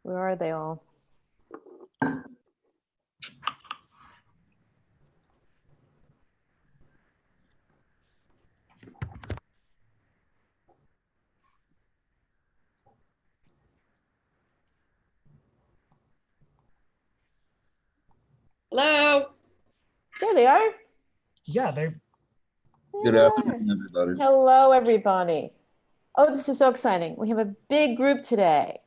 Where are they all? Hello. There they are. Yeah, they're Good There. afternoon, everybody. Hello, everybody. Oh, this is so exciting. We have a big group today.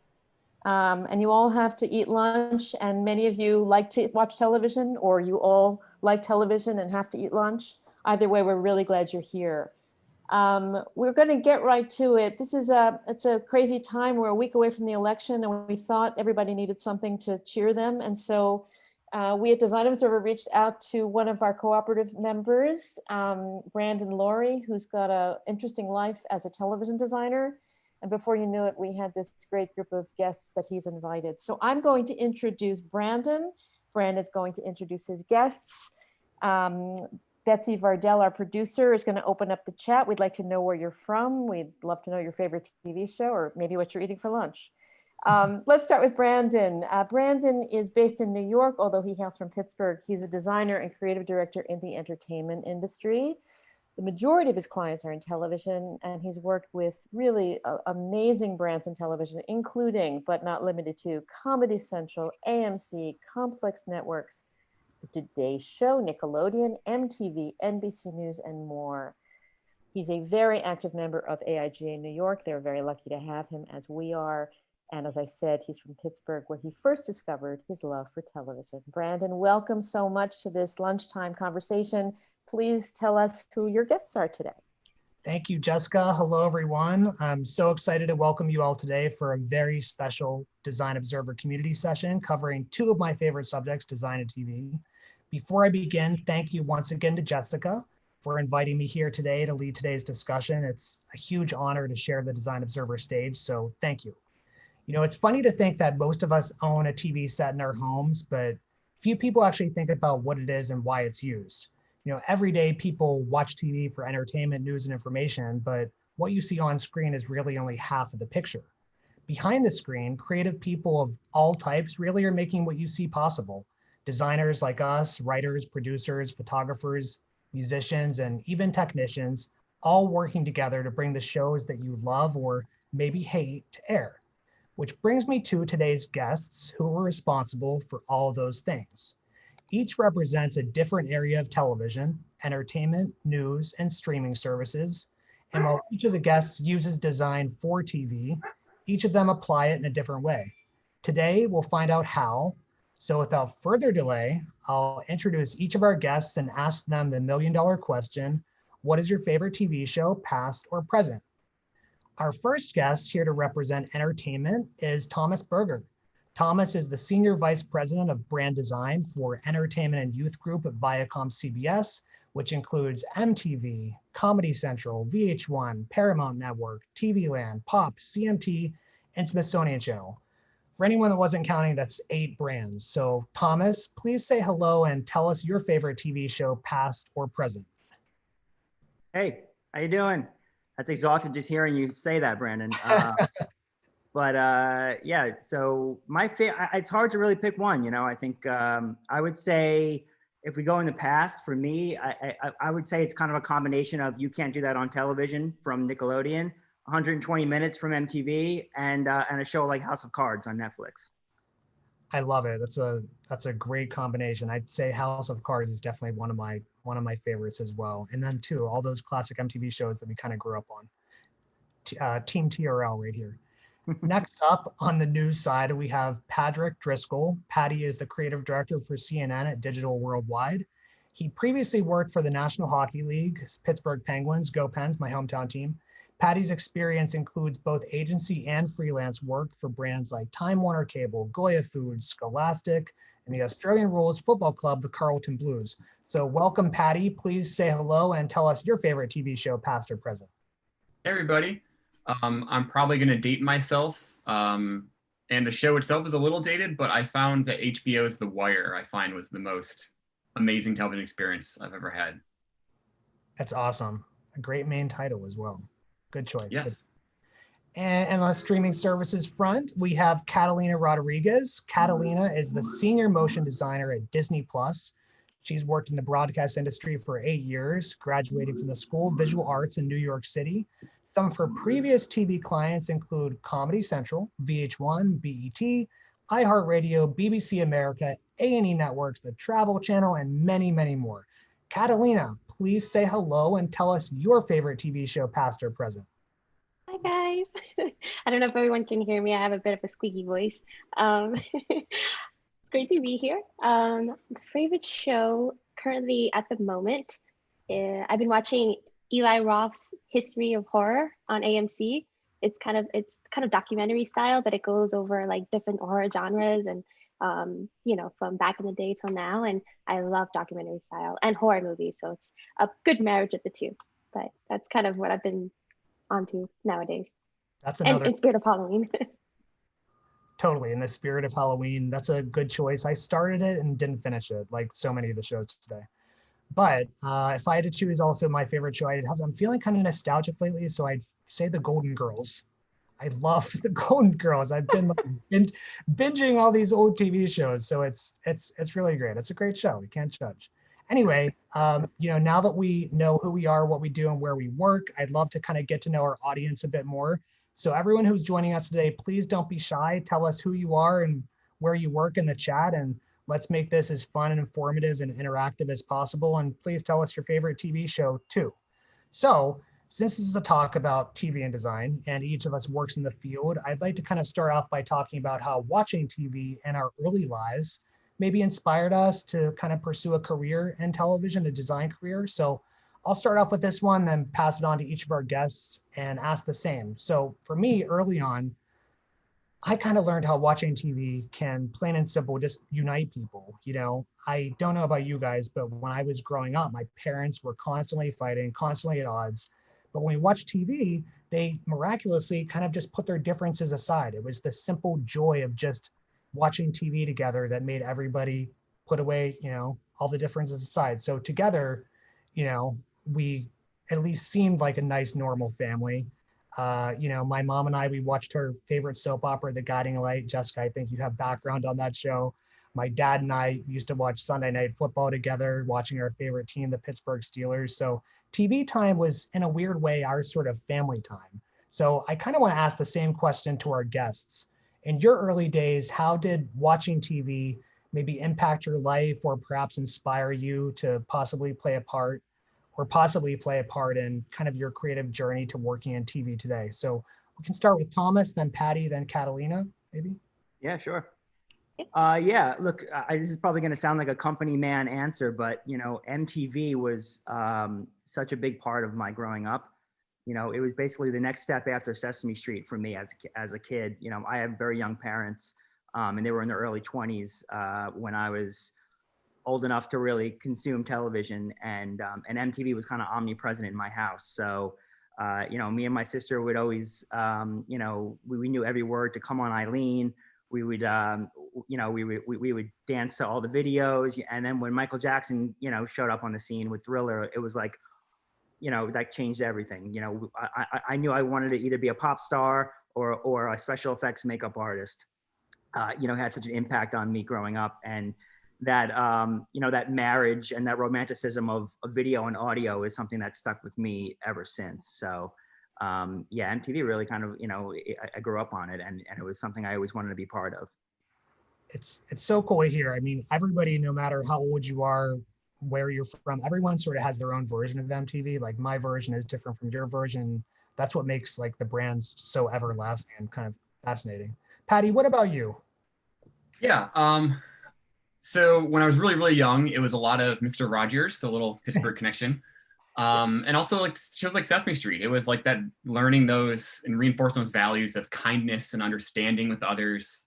And you all have to eat lunch, and many of you like to watch television, or you all like television and have to eat lunch. Either way, we're really glad you're here. We're going to get right to it. It's a crazy time. We're a week away from the election, and we thought everybody needed something to cheer them. And so we at Design Observer reached out to one of our cooperative members, Brandon Laurie, who's got an interesting life as a television designer. And before you knew it, we had this great group of guests that he's invited. So I'm going to introduce Brandon. Brandon's going to introduce his guests. Betsy Vardell, our producer, is going to open up the chat. We'd like to know where you're from. We'd love to know your favorite TV show or maybe what you're eating for lunch. Let's start with Brandon. Brandon is based in New York, although he hails from Pittsburgh. He's a designer and creative director in the entertainment industry. The majority of his clients are in television, and he's worked with really amazing brands in television, including, but not limited to, Comedy Central, AMC, Complex Networks, The Today Show, Nickelodeon, MTV, NBC News, and more. He's a very active member of AIGA New York. They're very lucky to have him, as we are. And as I said, he's from Pittsburgh, where he first discovered his love for television. Brandon, welcome so much to this lunchtime conversation. Please tell us who your guests are today. Thank you, Jessica. Hello, everyone. I'm so excited to welcome you all today for a very special Design Observer community session covering two of my favorite subjects, design and TV. Before I begin, thank you once again to Jessica for inviting me here today to lead today's discussion. It's a huge honor to share the Design Observer stage, so thank you. You know, it's funny to think that most of us own a TV set in our homes, but few people actually think about what it is and why it's used. You know, every day people watch TV for entertainment, news, and information, but what you see on screen is really only half of the picture. Behind the screen, creative people of all types really are making what you see possible. Designers like us, writers, producers, photographers, musicians, and even technicians, all working together to bring the shows that you love or maybe hate to air. Which brings me to today's guests who are responsible for all of those things. Each represents a different area of television, entertainment, news, and streaming services. And while each of the guests uses design for TV, each of them apply it in a different way. Today, we'll find out how. So without further delay, I'll introduce each of our guests and ask them the million-dollar question: what is your favorite TV show, past or present? Our first guest here to represent entertainment is Thomas Berger. Thomas is the Senior Vice President of Brand Design for Entertainment and Youth Group at Viacom CBS, which includes MTV, Comedy Central, VH1, Paramount Network, TV Land, Pop, CMT, and Smithsonian Channel. For anyone that wasn't counting, that's 8 brands. So Thomas, please say hello and tell us your favorite TV show, past or present. Hey, how you doing? That's exhausting just hearing you say that, Brandon. Yeah, so it's hard to really pick one. You know, I think I would say if we go in the past, for me, I would say it's kind of a combination of You Can't Do That on Television from Nickelodeon, 120 Minutes from MTV, and a show like House of Cards on Netflix. I love it. That's a great combination. I'd say House of Cards is definitely one of my favorites as well. And then too, all those classic MTV shows that we kind of grew up on. Team TRL right here. Next up on the news side, we have Patrick Driscoll. Patty is the creative director for CNN at Digital Worldwide. He previously worked for the National Hockey League, Pittsburgh Penguins, Go Pens, my hometown team. Patty's experience includes both agency and freelance work for brands like Time Warner Cable, Goya Foods, Scholastic, and the Australian Rules Football Club, the Carlton Blues. So welcome, Patty. Please say hello and tell us your favorite TV show, past or present. Hey, everybody. I'm probably going to date myself. And the show itself is a little dated, but I found that HBO's The Wire, I find, was the most amazing television experience I've ever had. That's awesome. A great main title as well. Good choice. Yes. And on the streaming services front, we have Catalina Rodriguez. Catalina is the senior motion designer at Disney Plus. She's worked in the broadcast industry for 8 years, graduating from the School of Visual Arts in New York City. Some of her previous TV clients include Comedy Central, VH1, BET, iHeartRadio, BBC America, A&E Networks, the Travel Channel, and many, many more. Catalina, please say hello and tell us your favorite TV show, past or present. Hi guys. I don't know if everyone can hear me. I have a bit of a squeaky voice. It's great to be here. Favorite show currently at the moment, I've been watching Eli Roth's History of Horror on AMC. It's kind of documentary style, but it goes over like different horror genres and from back in the day till now. And I love documentary style and horror movies, so it's a good marriage of the two. But that's kind of what I've been onto nowadays. That's another. And in spirit of Halloween. Totally, in the spirit of Halloween, that's a good choice. I started it and didn't finish it, like so many of the shows today. But if I had to choose also my favorite show, I'm feeling kind of nostalgic lately, so I'd say The Golden Girls. I love The Golden Girls. I've been like, binging all these old TV shows, so it's really great. It's a great show. We can't judge. Anyway, now that we know who we are, what we do, and where we work, I'd love to kind of get to know our audience a bit more. So everyone who's joining us today, please don't be shy. Tell us who you are and where you work in the chat, and let's make this as fun and informative and interactive as possible. And please tell us your favorite TV show too. So since this is a talk about TV and design, and each of us works in the field, I'd like to kind of start off by talking about how watching TV in our early lives maybe inspired us to kind of pursue a career in television, a design career. So I'll start off with this one, then pass it on to each of our guests and ask the same. So for me, early on, I kind of learned how watching TV can, plain and simple, just unite people. I don't know about you guys, but when I was growing up, my parents were constantly fighting, constantly at odds. But when we watched TV, they miraculously kind of just put their differences aside. It was the simple joy of just watching TV together that made everybody put away, all the differences aside. So together, we at least seemed like a nice, normal family. My mom and I, we watched her favorite soap opera, The Guiding Light. Jessica, I think you have background on that show. My dad and I used to watch Sunday Night Football together, watching our favorite team, the Pittsburgh Steelers. So TV time was, in a weird way, our sort of family time. So I kind of want to ask the same question to our guests. In your early days, how did watching TV maybe impact your life or perhaps inspire you to possibly play a part in kind of your creative journey to working in TV today? So we can start with Thomas, then Patty, then Catalina, maybe. Yeah, sure. Look, this is probably going to sound like a company man answer, but MTV was such a big part of my growing up. It was basically the next step after Sesame Street for me as a kid. I have very young parents, and they were in their early 20s when I was old enough to really consume television, and MTV was kind of omnipresent in my house. So, me and my sister would always, we knew every word to Come On Eileen. We would, we would dance to all the videos. And then when Michael Jackson, showed up on the scene with Thriller, it was like, that changed everything. I knew I wanted to either be a pop star or a special effects makeup artist. Had such an impact on me growing up, and that that marriage and that romanticism of video and audio is something that stuck with me ever since. So MTV really kind of, I grew up on it, and it was something I always wanted to be part of. It's so cool to hear. I mean, everybody, no matter how old you are, where you're from, everyone sort of has their own version of MTV. Like my version is different from your version. That's what makes like the brands so everlasting and kind of fascinating. Patty, what about you? Yeah. So when I was really, really young, it was a lot of Mr. Rogers, so a little Pittsburgh connection. And also like shows like Sesame Street. It was like that, learning those and reinforcing those values of kindness and understanding with others.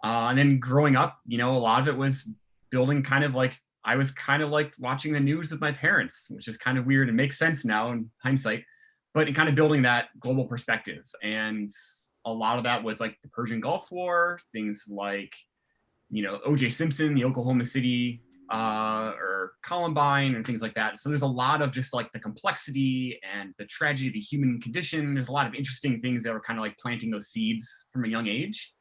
And then growing up, a lot of it was building kind of like, I was kind of like watching the news with my parents, which is kind of weird and makes sense now in hindsight, but in kind of building that global perspective. And a lot of that was like the Persian Gulf War, things like, O.J. Simpson, the Oklahoma City or Columbine and things like that. So there's a lot of just like the complexity and the tragedy of the human condition. There's a lot of interesting things that were kind of like planting those seeds from a young age.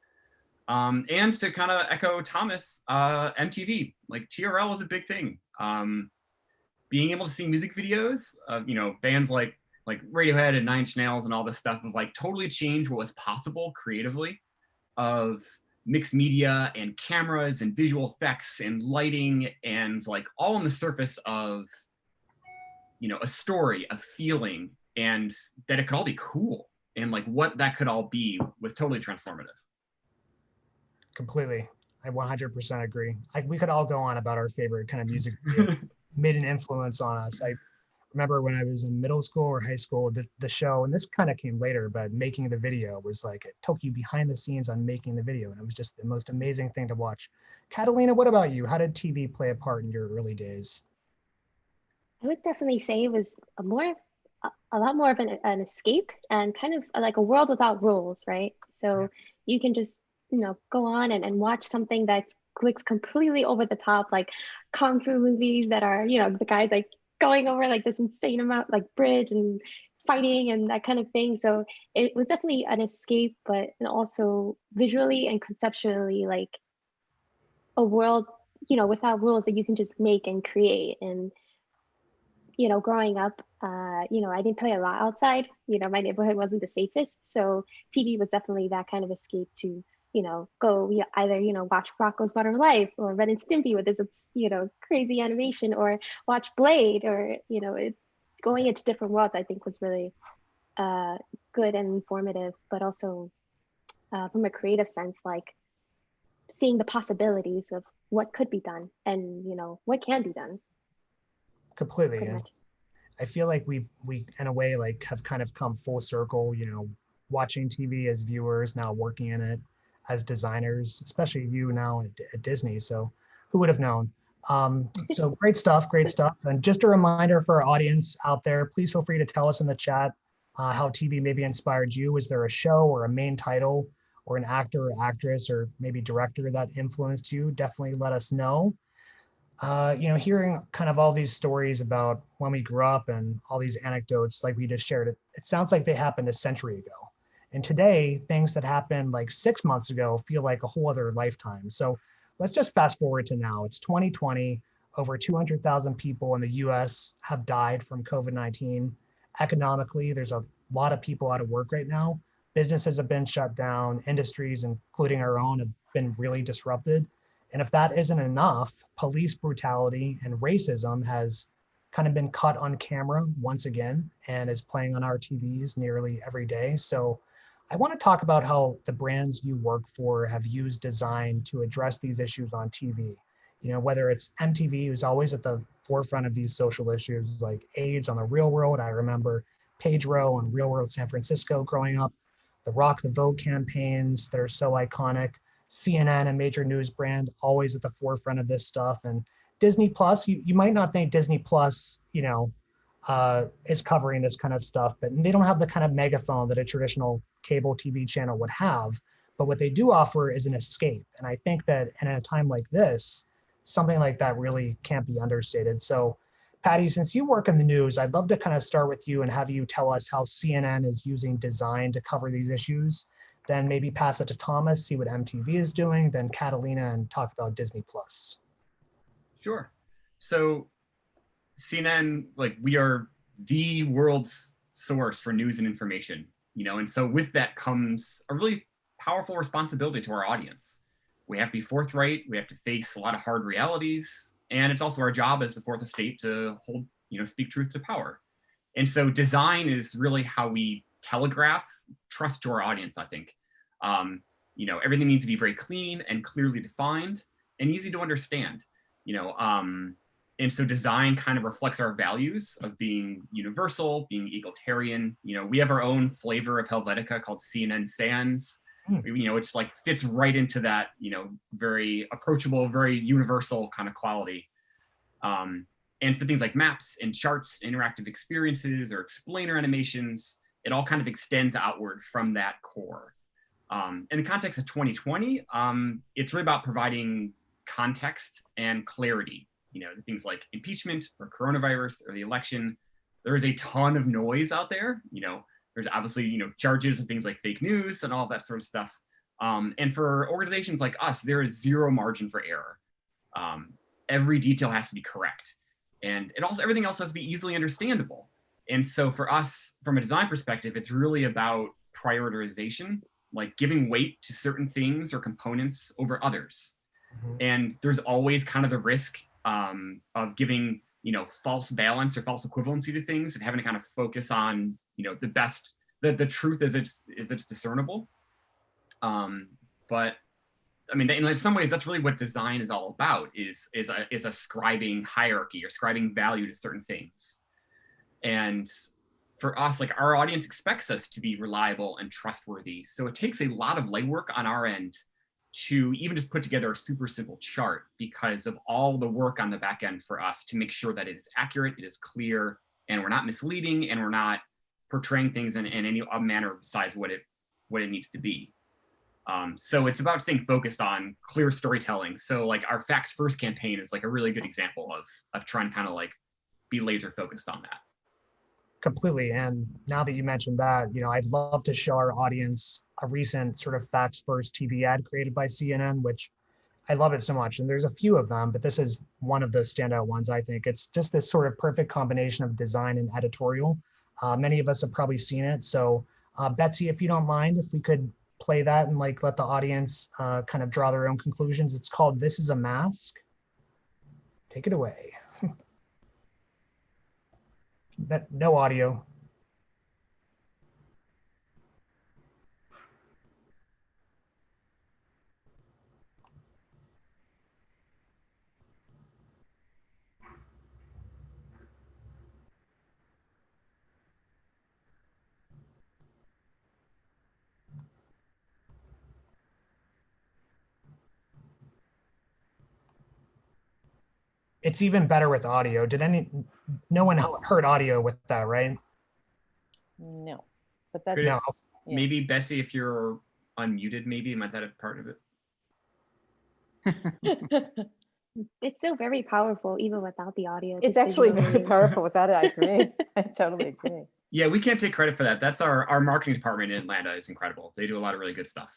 And to kind of echo Thomas, MTV, like TRL was a big thing. Being able to see music videos of, you know, bands like Radiohead and Nine Inch Nails and all this stuff of like totally change what was possible creatively, of mixed media and cameras and visual effects and lighting, and like all on the surface of, you know, a story, a feeling, and that it could all be cool, and like what that could all be was totally transformative. Completely. I 100% agree. We could all go on about our favorite kind of music video made an influence on us. I remember when I was in middle school or high school, the show, and this kind of came later, but making the video was like, it took you behind the scenes on making the video. And it was just the most amazing thing to watch. Catalina, what about you? How did TV play a part in your early days? I would definitely say it was a lot more of an escape and kind of like a world without rules, right? So you can just, you know, go on and watch something that clicks completely over the top, like kung fu movies that are, you know, the guys like going over like this insane amount, like bridge and fighting and that kind of thing. So it was definitely an escape, but also visually and conceptually like a world, you know, without rules that you can just make and create. And you know, growing up, you know, I didn't play a lot outside. You know, my neighborhood wasn't the safest, so TV was definitely that kind of escape to, you know, go either, you know, watch Rocko's Modern Life or Ren and Stimpy with this, you know, crazy animation, or watch Blade, or, you know, going into different worlds, I think was really good and informative, but also from a creative sense, like seeing the possibilities of what could be done and, you know, what can be done. Completely. And I feel like we in a way like have kind of come full circle, you know, watching TV as viewers, now working in it as designers, especially you now at Disney. So who would have known? So great stuff, great stuff. And just a reminder for our audience out there, please feel free to tell us in the chat how TV maybe inspired you. Is there a show or a main title or an actor or actress or maybe director that influenced you? Definitely let us know. You know, hearing kind of all these stories about when we grew up and all these anecdotes like we just shared, it sounds like they happened a century ago. And today, things that happened like 6 months ago feel like a whole other lifetime. So let's just fast forward to now. It's 2020. Over 200,000 people in the US have died from COVID-19. Economically, there's a lot of people out of work right now. Businesses have been shut down. Industries, including our own, have been really disrupted. And if that isn't enough, police brutality and racism has kind of been cut on camera once again and is playing on our TVs nearly every day. So I want to talk about how the brands you work for have used design to address these issues on TV. You know, whether it's MTV, who's always at the forefront of these social issues like AIDS on The Real World. I remember Pedro on Real World San Francisco growing up, the Rock the Vote campaigns that are so iconic. CNN, a major news brand, always at the forefront of this stuff. And Disney Plus, you might not think Disney Plus, you know, is covering this kind of stuff, but they don't have the kind of megaphone that a traditional cable TV channel would have. But what they do offer is an escape. And I think that in a time like this, something like that really can't be understated. So Patty, since you work in the news, I'd love to kind of start with you and have you tell us how CNN is using design to cover these issues. Then maybe pass it to Thomas, see what MTV is doing, then Catalina, and talk about Disney Plus. Sure. So CNN, like, we are the world's source for news and information, you know, and so with that comes a really powerful responsibility to our audience. We have to be forthright, we have to face a lot of hard realities, and it's also our job as the fourth estate to hold, you know, speak truth to power. And so design is really how we telegraph trust to our audience, I think. You know, everything needs to be very clean and clearly defined and easy to understand, you know, and so design kind of reflects our values of being universal, being egalitarian. You know, we have our own flavor of Helvetica called CNN Sans, you know, which like fits right into that, you know, very approachable, very universal kind of quality. And for things like maps and charts, interactive experiences or explainer animations, it all kind of extends outward from that core. In the context of 2020, it's really about providing context and clarity. things like impeachment or coronavirus or the election, there is a ton of noise out there. There's obviously, charges and things like fake news and all that sort of stuff. And for organizations like us, there is zero margin for error. Every detail has to be correct. And also everything else has to be easily understandable. And so for us, from a design perspective, it's really about prioritization, like giving weight to certain things or components over others. And there's always kind of the risk of giving, false balance or false equivalency to things and having to kind of focus on, the truth as it's discernible. But I mean, in some ways, that's really what design is all about, is ascribing hierarchy or ascribing value to certain things. And for us, like, our audience expects us to be reliable and trustworthy. So it takes a lot of legwork on our end to even just put together a super simple chart, because of all the work on the back end for us to make sure that it is accurate, it is clear, and we're not misleading, and we're not portraying things in any manner besides what it needs to be. So it's about staying focused on clear storytelling. So like our Facts First campaign is like a really good example of trying to kind of like be laser focused on that. Completely. And now that you mentioned that, I'd love to show our audience a recent sort of Facts First TV ad created by CNN, which I love it so much. And there's a few of them, but this is one of the standout ones, I think. It's just this sort of perfect combination of design and editorial. Many of us have probably seen it. So Betsy, if you don't mind, if we could play that and like let the audience kind of draw their own conclusions. It's called This Is a Mask. Take it away. No audio. It's even better with audio. No one heard audio with that, right? No, but that's, No. Maybe Betsy, if you're unmuted, maybe might that have part of it? It's still very powerful, even without the audio. it's just actually very visually. powerful without it. I agree. I totally agree. Yeah, we can't take credit for that. That's our marketing department in Atlanta is incredible. They do a lot of really good stuff.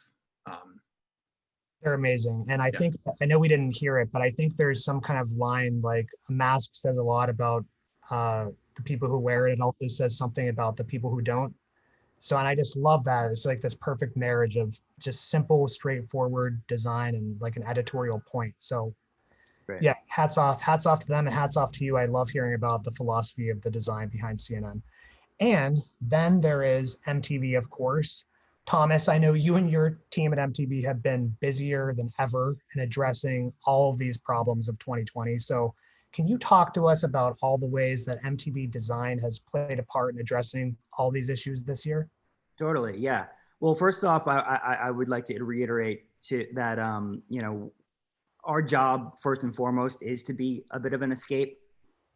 They're amazing. And I Yeah. think, I know we didn't hear it, but I think there's some kind of line, like a mask says a lot about the people who wear it. It also says something about the people who don't. So, and I just love that. It's like this perfect marriage of just simple, straightforward design and like an editorial point. So Great. yeah, hats off to them and hats off to you. I love hearing about the philosophy of the design behind CNN. And then there is MTV, of course. Thomas, I know you and your team at MTV have been busier than ever in addressing all of these problems of 2020. So can you talk to us about all the ways that MTV Design has played a part in addressing all these issues this year? Totally, yeah. Well, first off, I would like to reiterate that our job first and foremost is to be a bit of an escape.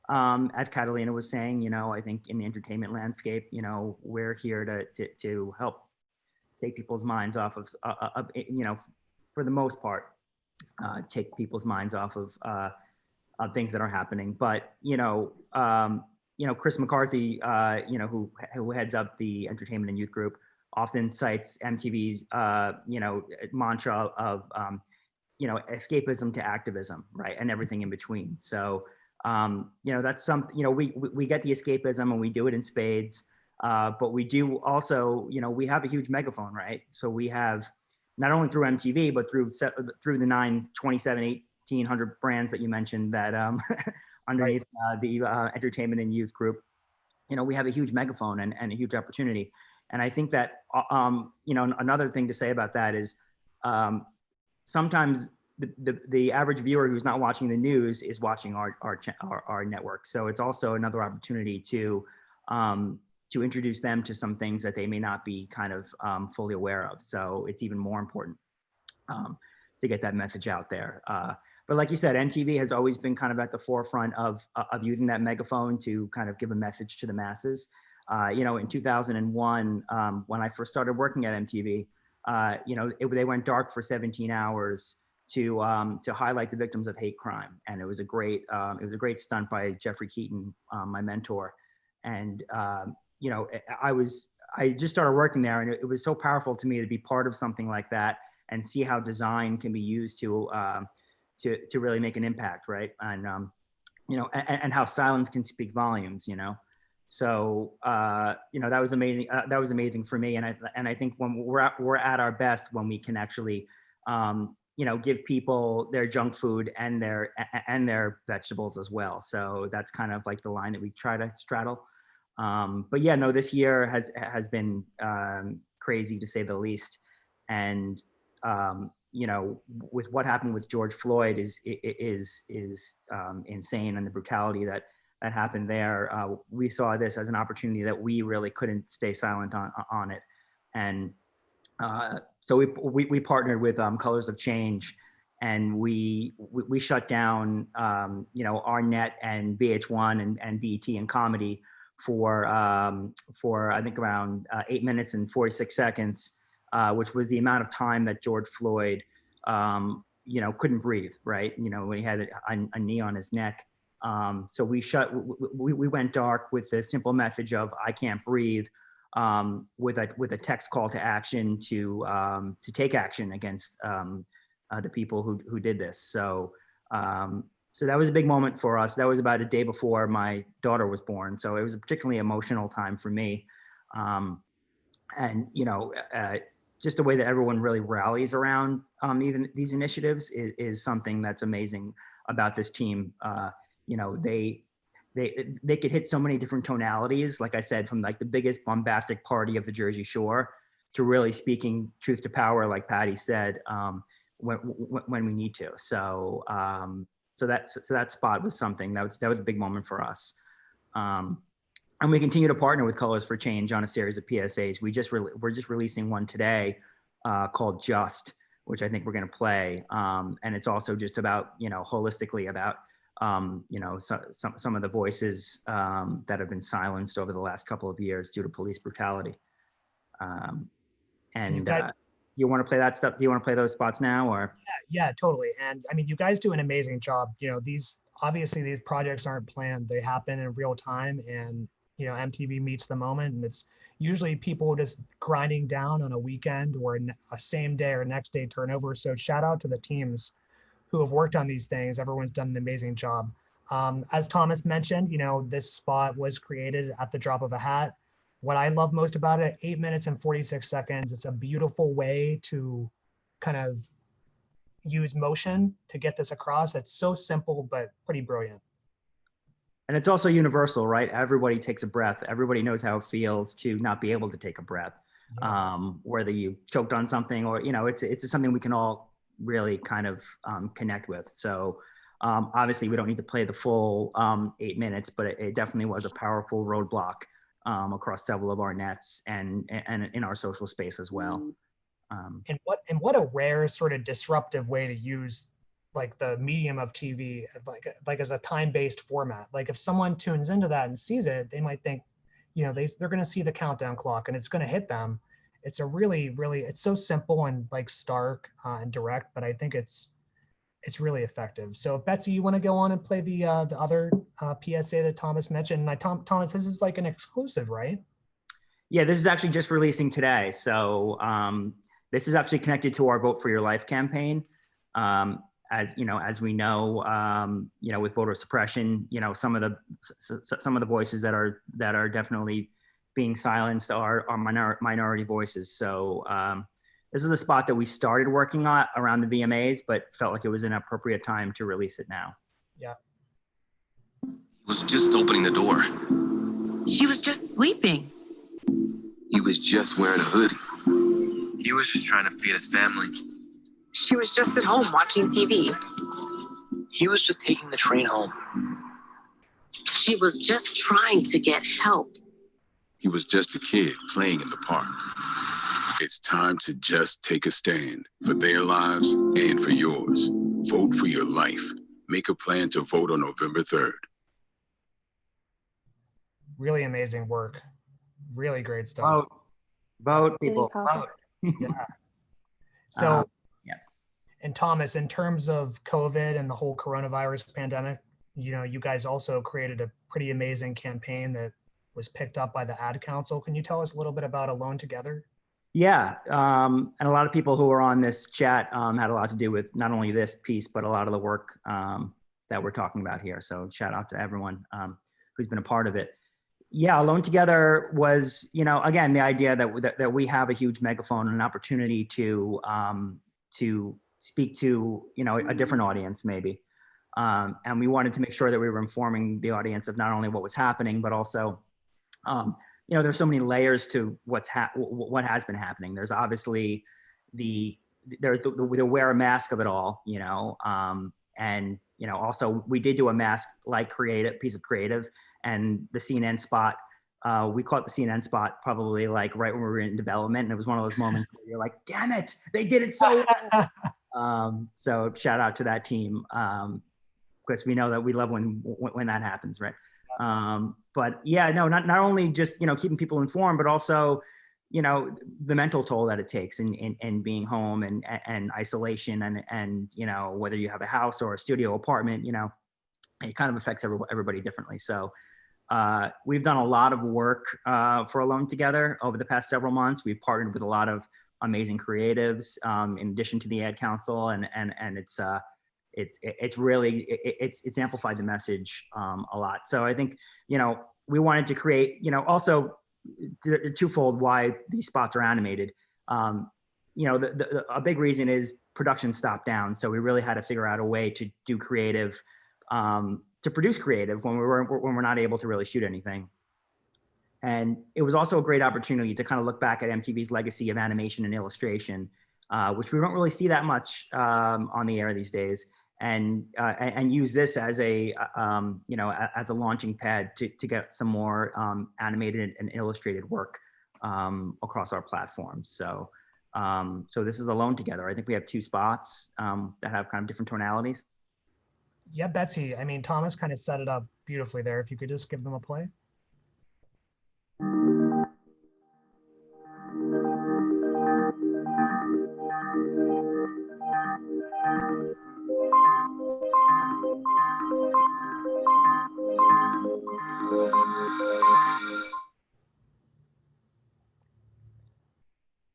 As Catalina was saying, I think in the entertainment landscape, we're here to help take people's minds off of, for the most part, take people's minds off of things that are happening. But Chris McCarthy, who heads up the entertainment and youth group, often cites MTV's mantra of escapism to activism, right, and everything in between. So that's we get the escapism and we do it in spades. But we do also, we have a huge megaphone, right? So we have not only through MTV, but through the 1,800 brands that you mentioned that underneath the entertainment and youth group, we have a huge megaphone and a huge opportunity. And I think that, another thing to say about that is sometimes the average viewer who's not watching the news is watching our network. So it's also another opportunity to introduce them to some things that they may not be kind of fully aware of. So it's even more important to get that message out there. But like you said, MTV has always been kind of at the forefront of using that megaphone to kind of give a message to the masses. In 2001, when I first started working at MTV, they went dark for 17 hours. to highlight the victims of hate crime. And it was a great stunt by Jeffrey Keaton, my mentor. And you know, I just started working there, and it was so powerful to me to be part of something like that and see how design can be used to really make an impact, right? And you know, and how silence can speak volumes, you know. So you know, that was amazing. That was amazing for me, and I think when we're at our best when we can actually you know, give people their junk food and their vegetables as well. So that's kind of like the line that we try to straddle. But yeah, no, this year has been crazy to say the least. And you know, with what happened with George Floyd is insane, and the brutality that happened there. We saw this as an opportunity that we really couldn't stay silent on it. And so we partnered with Colors of Change, and we shut down you know, our net and VH1 and BET and comedy for I think around 8 minutes and 46 seconds, which was the amount of time that George Floyd you know, couldn't breathe, right? You know, when he had a knee on his neck. So we went dark with the simple message of "I can't breathe," with a text call to action to take action against the people who did this. So so that was a big moment for us. That was about a day before my daughter was born, so it was a particularly emotional time for me. And you know, just the way that everyone really rallies around these initiatives is something that's amazing about this team. You know, they could hit so many different tonalities, like I said, from like the biggest bombastic party of the Jersey Shore to really speaking truth to power, like Patty said, when we need to. So so that spot was something that was a big moment for us. And we continue to partner with Colors for Change on a series of PSAs. We're just releasing one today called Just, which I think we're going to play. And it's also just about, you know, holistically about you know, some of the voices that have been silenced over the last couple of years due to police brutality. And you want to play that stuff? Do you want to play those spots now, or? Yeah, totally. And I mean, you guys do an amazing job. You know, obviously these projects aren't planned; they happen in real time, and you know, MTV meets the moment, and it's usually people just grinding down on a weekend or a same day or next day turnover. So shout out to the teams who have worked on these things. Everyone's done an amazing job. As Thomas mentioned, you know, this spot was created at the drop of a hat. What I love most about it, 8 minutes and 46 seconds. It's a beautiful way to kind of use motion to get this across. It's so simple, but pretty brilliant. And it's also universal, right? Everybody takes a breath. Everybody knows how it feels to not be able to take a breath. Yeah. Whether you choked on something or, you know, it's something we can all really kind of connect with. So obviously we don't need to play the full 8 minutes, but it definitely was a powerful roadblock across several of our nets and in our social space as well. And what a rare sort of disruptive way to use like the medium of TV, like as a time-based format. Like if someone tunes into that and sees it, they might think, you know, they're going to see the countdown clock and it's going to hit them. It's a really, it's so simple and like stark and direct, but I think it's really effective. So Betsy, you want to go on and play the other PSA that Thomas mentioned? And Thomas, this is like an exclusive, right? Yeah, this is actually just releasing today. So this is actually connected to our Vote for Your Life campaign. As you know, as we know, you know, with voter suppression, you know, some of the voices that are definitely being silenced are minority voices. So this is a spot that we started working on around the VMAs, but felt like it was an appropriate time to release it now. Yeah. He was just opening the door. She was just sleeping. He was just wearing a hoodie. He was just trying to feed his family. She was just at home watching TV. He was just taking the train home. She was just trying to get help. He was just a kid playing in the park. It's time to just take a stand for their lives and for yours. Vote for your life. Make a plan to vote on November 3rd. Really amazing work. Really great stuff. Vote, people, Really vote. Yeah. So, And Thomas, in terms of COVID and the whole coronavirus pandemic, you guys also created a pretty amazing campaign that was picked up by the Ad Council. Can you tell us a little bit about Alone Together? Yeah, and a lot of people who are on this chat had a lot to do with not only this piece, but a lot of the work that we're talking about here. So shout out to everyone who's been a part of it. Yeah, Alone Together was, again, the idea that we have a huge megaphone and an opportunity to speak to, a different audience maybe. And we wanted to make sure that we were informing the audience of not only what was happening, but also, there's so many layers to what has been happening. There's obviously the wear a mask of it all, and also we did do a mask like piece of creative, and the CNN spot. We caught the CNN spot probably like right when we were in development, and it was one of those moments where you're like, "Damn it, they did it so well." So shout out to that team, because we know that we love when that happens, right? But yeah, no, not only just, keeping people informed, but also, the mental toll that it takes in being home and isolation and, whether you have a house or a studio apartment, it kind of affects everybody differently. So, we've done a lot of work, for Alone Together over the past several months. We've partnered with a lot of amazing creatives, in addition to the Ad Council, and it's really amplified the message a lot. So I think, we wanted to create, also twofold why these spots are animated. A big reason is production stopped down. So we really had to figure out a way to do creative, to produce creative when we're not able to really shoot anything. And it was also a great opportunity to kind of look back at MTV's legacy of animation and illustration, which we don't really see that much on the air these days. And use this as a as a launching pad to get some more animated and illustrated work across our platforms. So this is Alone Together. I think we have 2 spots that have kind of different tonalities. Yeah, Betsy. I mean, Thomas kind of set it up beautifully there. If you could just give them a play.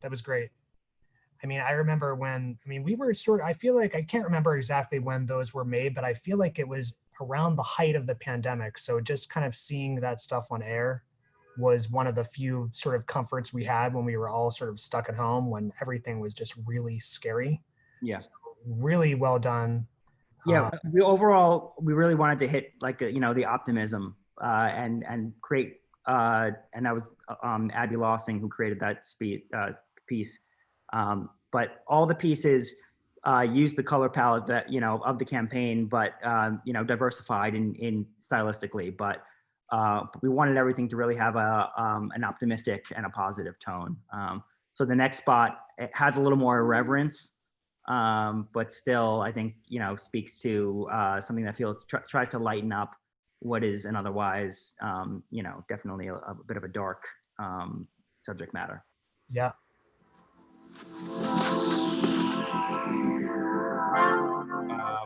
That was great. I mean, I remember we were I feel like, I can't remember exactly when those were made, but I feel like it was around the height of the pandemic. So just kind of seeing that stuff on air was one of the few sort of comforts we had when we were all sort of stuck at home, when everything was just really scary. Yeah. So really well done. Yeah, we really wanted to hit like, the optimism and create, and that was Abby Lossing who created that piece. But all the pieces use the color palette that, of the campaign, but, diversified in stylistically. But we wanted everything to really have an optimistic and a positive tone. So the next spot, it has a little more irreverence, but still, I think, speaks to something that tries to lighten up what is an otherwise, definitely a bit of a dark subject matter. Yeah.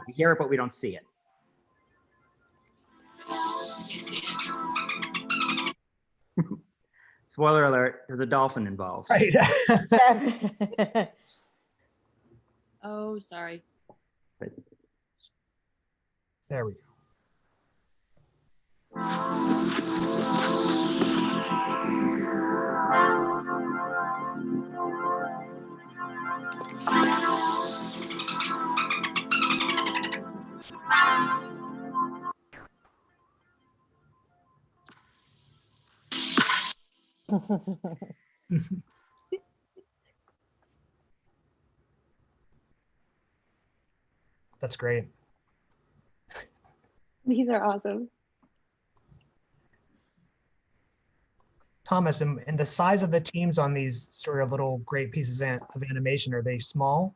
We hear it, but we don't see it. Spoiler alert, there's a dolphin involved. Right. Oh, sorry. There we go. That's great. These are awesome. Thomas, and the size of the teams on these sort of little great pieces of animation, are they small?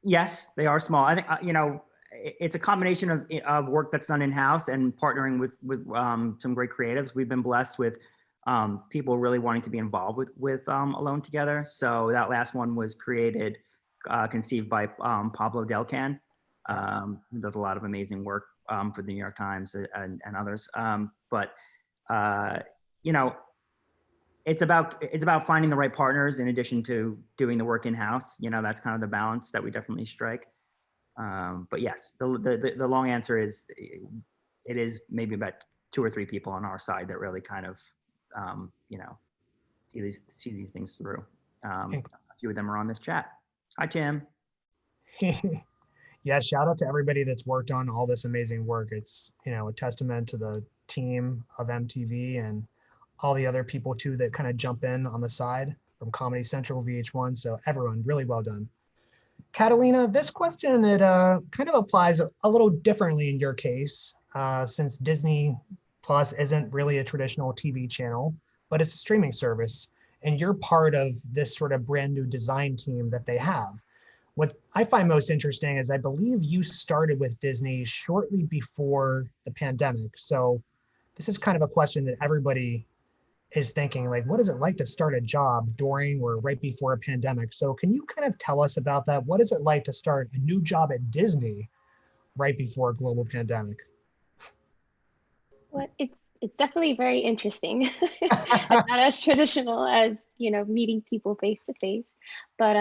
Yes, they are small. I think, it's a combination of work that's done in-house and partnering with some great creatives. We've been blessed with people really wanting to be involved with Alone Together. So that last one was conceived by Pablo Delcan, who does a lot of amazing work for the New York Times and others. You know, it's about finding the right partners in addition to doing the work in-house. You know, that's kind of the balance that we definitely strike. But yes, the long answer is it is maybe about 2 or 3 people on our side that really kind of, you know, see these things through. A few of them are on this chat. Hi, Tim. Yeah, shout out to everybody that's worked on all this amazing work. It's, you know, a testament to the team of MTV and all the other people too that kind of jump in on the side from Comedy Central, VH1. So everyone, really well done. Catalina, this question, it kind of applies a little differently in your case, since Disney Plus isn't really a traditional TV channel, but it's a streaming service. And you're part of this sort of brand new design team that they have. What I find most interesting is I believe you started with Disney shortly before the pandemic. So this is kind of a question that everybody is thinking, like, what is it like to start a job during or right before a pandemic? So can you kind of tell us about that? What is it like to start a new job at Disney right before a global pandemic? Well, it's definitely very interesting. It's not as traditional as, you know, meeting people face to face, but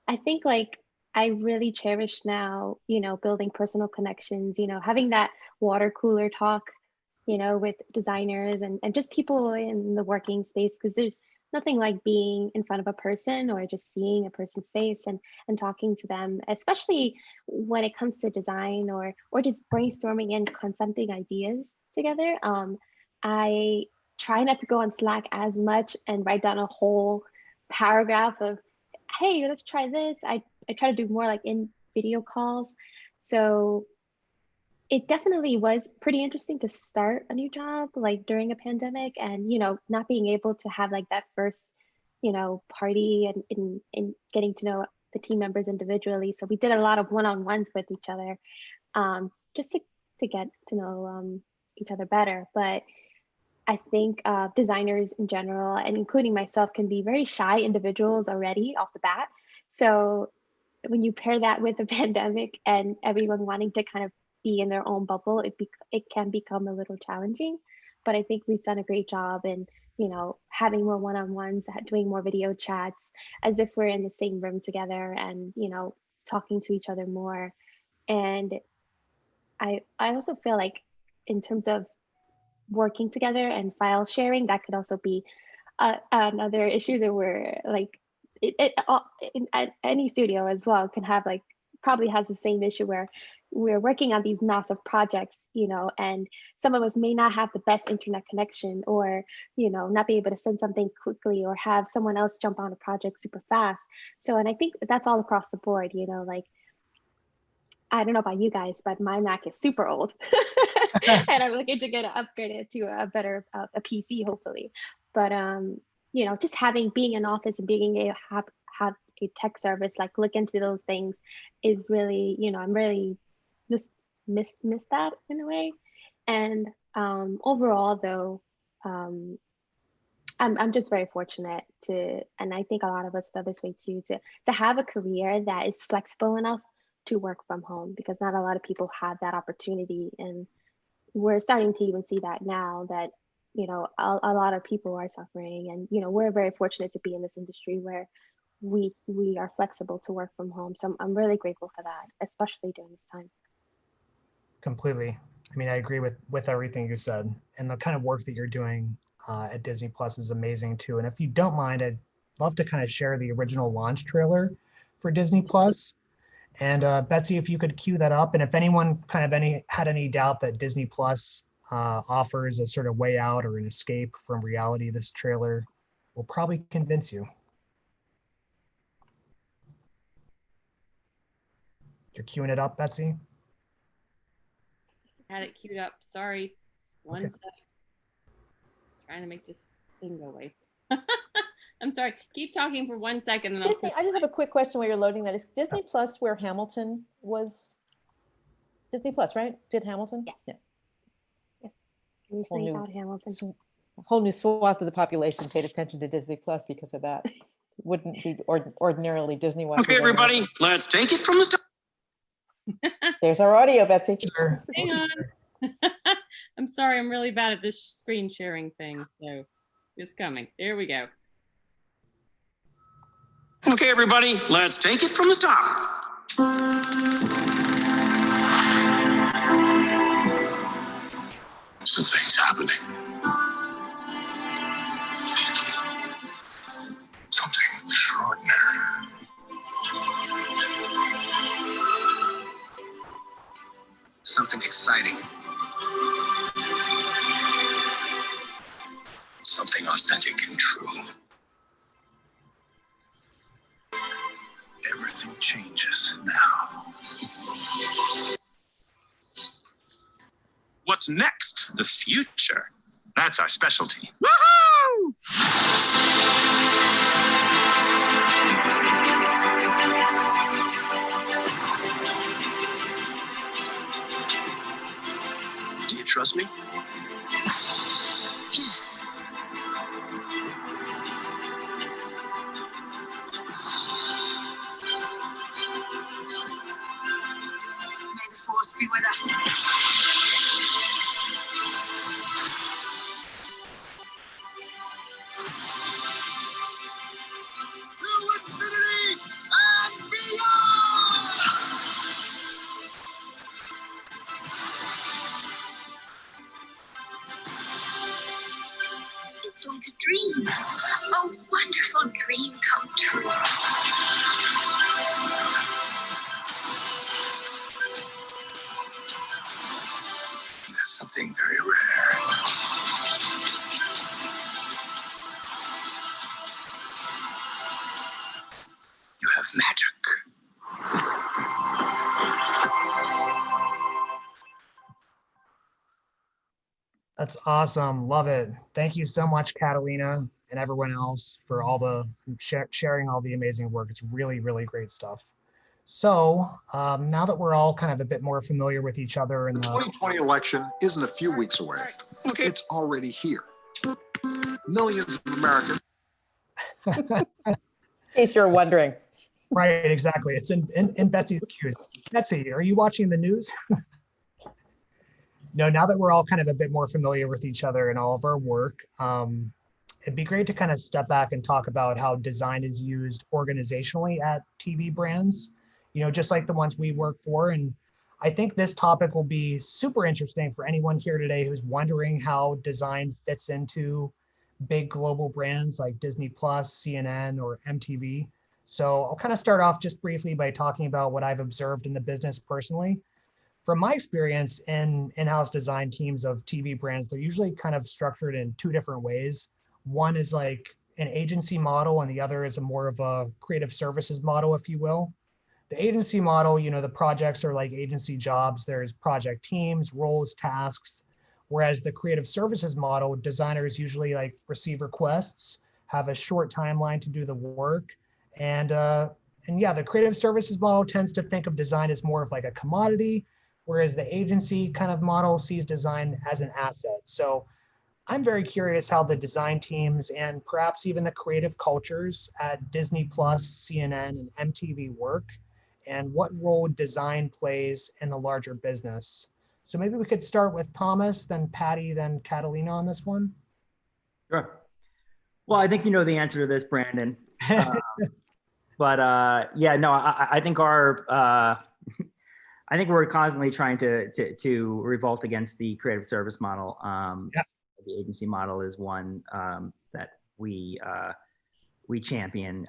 I think like I really cherish now, you know, building personal connections, you know, having that water cooler talk, you know, with designers and just people in the working space, because there's nothing like being in front of a person or just seeing a person's face and talking to them, especially when it comes to design or just brainstorming and concepting ideas together. I try not to go on Slack as much and write down a whole paragraph of, hey, let's try this. I try to do more like in video calls. So it definitely was pretty interesting to start a new job like during a pandemic and, you know, not being able to have like that first, you know, party and getting to know the team members individually. So we did a lot of one-on-ones with each other, just to get to know each other better. But I think designers in general, and including myself, can be very shy individuals already off the bat. So when you pair that with a pandemic and everyone wanting to kind of be in their own bubble, it can become a little challenging. But I think we've done a great job in, you know, having more one-on-ones, doing more video chats, as if we're in the same room together and, you know, talking to each other more. And I also feel like in terms of working together and file sharing, that could also be another issue that we're like, at any studio as well can have like, probably has the same issue where we're working on these massive projects, you know, and some of us may not have the best internet connection or, you know, not be able to send something quickly or have someone else jump on a project super fast. So, and I think that's all across the board, you know, like, I don't know about you guys, but my Mac is super old and I'm looking to get upgraded to a better, a PC hopefully. But, you know, just being in office and being able to have a tech service, like look into those things is really, you know, I'm really just miss that in a way. And overall though, I'm just very fortunate and I think a lot of us feel this way too, to have a career that is flexible enough to work from home, because not a lot of people have that opportunity. And we're starting to even see that now that, you know, a lot of people are suffering. And, you know, we're very fortunate to be in this industry where we are flexible to work from home. So I'm really grateful for that, especially during this time. Completely. I mean, I agree with everything you said, and the kind of work that you're doing at Disney Plus is amazing too. And if you don't mind, I'd love to kind of share the original launch trailer for Disney Plus. And Betsy, if you could cue that up, and if anyone kind of had any doubt that Disney Plus offers a sort of way out or an escape from reality, this trailer will probably convince you. You're queuing it up, Betsy? Had it queued up. Sorry. One Okay. sec. Trying to make this thing go away. I'm sorry. Keep talking for 1 second. And Disney, I just have a quick question while you're loading that. Is Disney Plus where Hamilton was? Disney Plus, right? Did Hamilton? Yes. Yeah. Yes. Recently about Hamilton. a whole new swath of the population paid attention to Disney Plus because of that. Wouldn't be ordinarily Disney watchers. Okay, everybody, let's take it from the top. There's our audio, Betsy. Hang on. I'm sorry, I'm really bad at this screen sharing thing, so it's coming. There we go. Okay, everybody, let's take it from the top. Something's happening. Something extraordinary. Something exciting. Something authentic and true. Everything changes now. What's next? The future. That's our specialty. Woohoo! Do you trust me? Yes. May the force be with us. To infinity and beyond! It's like a dream. A wonderful dream come true. There's something very rare. You have magic. That's awesome. Love it. Thank you so much, Catalina, and everyone else for all the sharing all the amazing work. It's really, really great stuff. So now that we're all kind of a bit more familiar with each other and The 2020 election isn't a few weeks away. Okay. It's already here. Millions of Americans. In case you're wondering. Right, exactly. It's in Betsy's queue. Betsy, are you watching the news? No, now that we're all kind of a bit more familiar with each other and all of our work, it'd be great to kind of step back and talk about how design is used organizationally at TV brands, you know, just like the ones we work for. And I think this topic will be super interesting for anyone here today who's wondering how design fits into big global brands like Disney Plus, CNN, or MTV. So I'll kind of start off just briefly by talking about what I've observed in the business personally. From my experience in in-house design teams of TV brands, they're usually kind of structured in two different ways. One is like an agency model, and the other is a more of a creative services model, if you will. The agency model, you know, the projects are like agency jobs. There's project teams, roles, tasks. Whereas the creative services model, designers usually like receive requests, have a short timeline to do the work. And yeah, the creative services model tends to think of design as more of like a commodity, whereas the agency kind of model sees design as an asset. So I'm very curious how the design teams and perhaps even the creative cultures at Disney Plus, CNN, and MTV work, and what role design plays in the larger business. So maybe we could start with Thomas, then Patty, then Catalina on this one. Sure. Well, I think you know the answer to this, Brandon. But yeah, no, I think our I think we're constantly trying to revolt against the creative service model. Yep. The agency model is one that we champion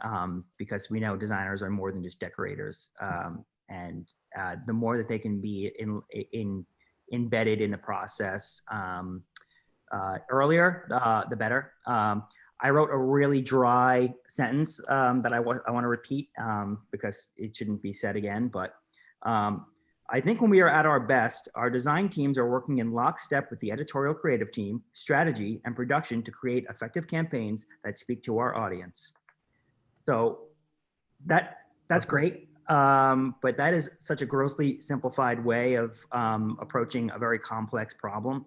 because we know designers are more than just decorators, and the more that they can be embedded in the process earlier, the better. I wrote a really dry sentence that I want to repeat because it shouldn't be said again, but I think when we are at our best, our design teams are working in lockstep with the editorial creative team, strategy, and production to create effective campaigns that speak to our audience. So that's great, but that is such a grossly simplified way of approaching a very complex problem.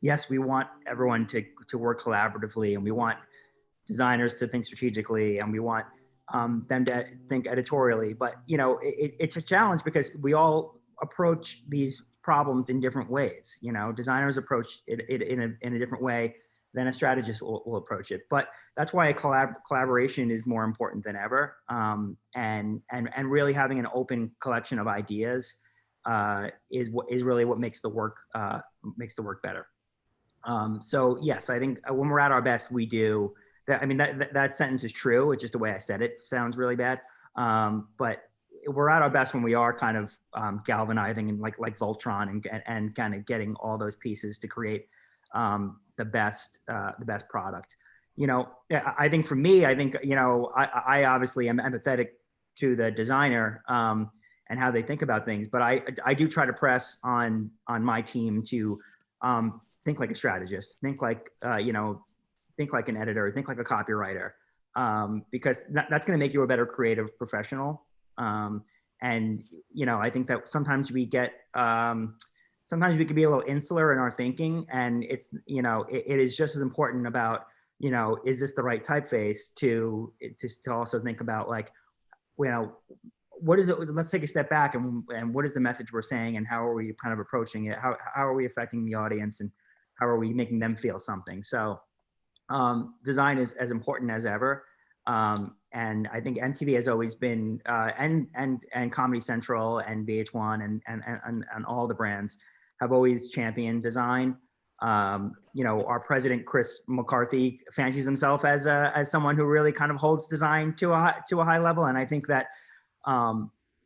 yes, we want everyone to work collaboratively, and we want designers to think strategically, and we want them to think editorially. But it's a challenge because we all approach these problems in different ways. Designers approach it in a different way than a strategist will approach it. But that's why a collaboration is more important than ever. And really having an open collection of ideas is really what makes the work better. So yes, I think when we're at our best, we do that. I mean, that sentence is true. It's just the way I said it sounds really bad. But we're at our best when we are kind of galvanizing and like Voltron and kind of getting all those pieces to create the best product. I think for me, I obviously am empathetic to the designer and how they think about things, but I do try to press on my team to think like a strategist, think like an editor, think like a copywriter, because that's going to make you a better creative professional. And I think that sometimes we get sometimes we can be a little insular in our thinking, and it is just as important about is this the right typeface to also think about like what is it? Let's take a step back and what is the message we're saying, and how are we kind of approaching it? How are we affecting the audience, and how are we making them feel something? So design is as important as ever. And I think MTV has always been, and Comedy Central and VH1 and all the brands have always championed design. Our president, Chris McCarthy, fancies himself as someone who really kind of holds design to a high level. And I think that,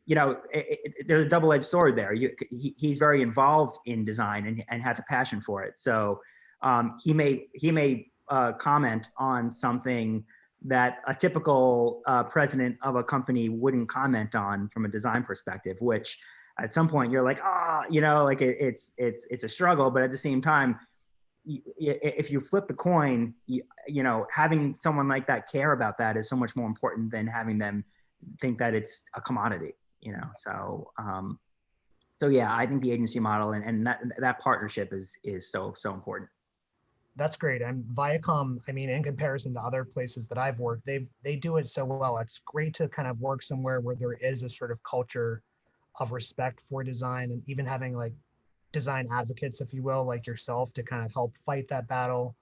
there's a double-edged sword there. He's very involved in design and has a passion for it. So he may comment on something that a typical president of a company wouldn't comment on from a design perspective, which at some point you're like, it's a struggle. But at the same time, if you flip the coin, having someone like that care about that is so much more important than having them think that it's a commodity, So yeah, I think the agency model and that partnership is so important. That's great. And Viacom, I mean, in comparison to other places that I've worked, they do it so well. It's great to kind of work somewhere where there is a sort of culture of respect for design, and even having like design advocates, if you will, like yourself, to kind of help fight that battle.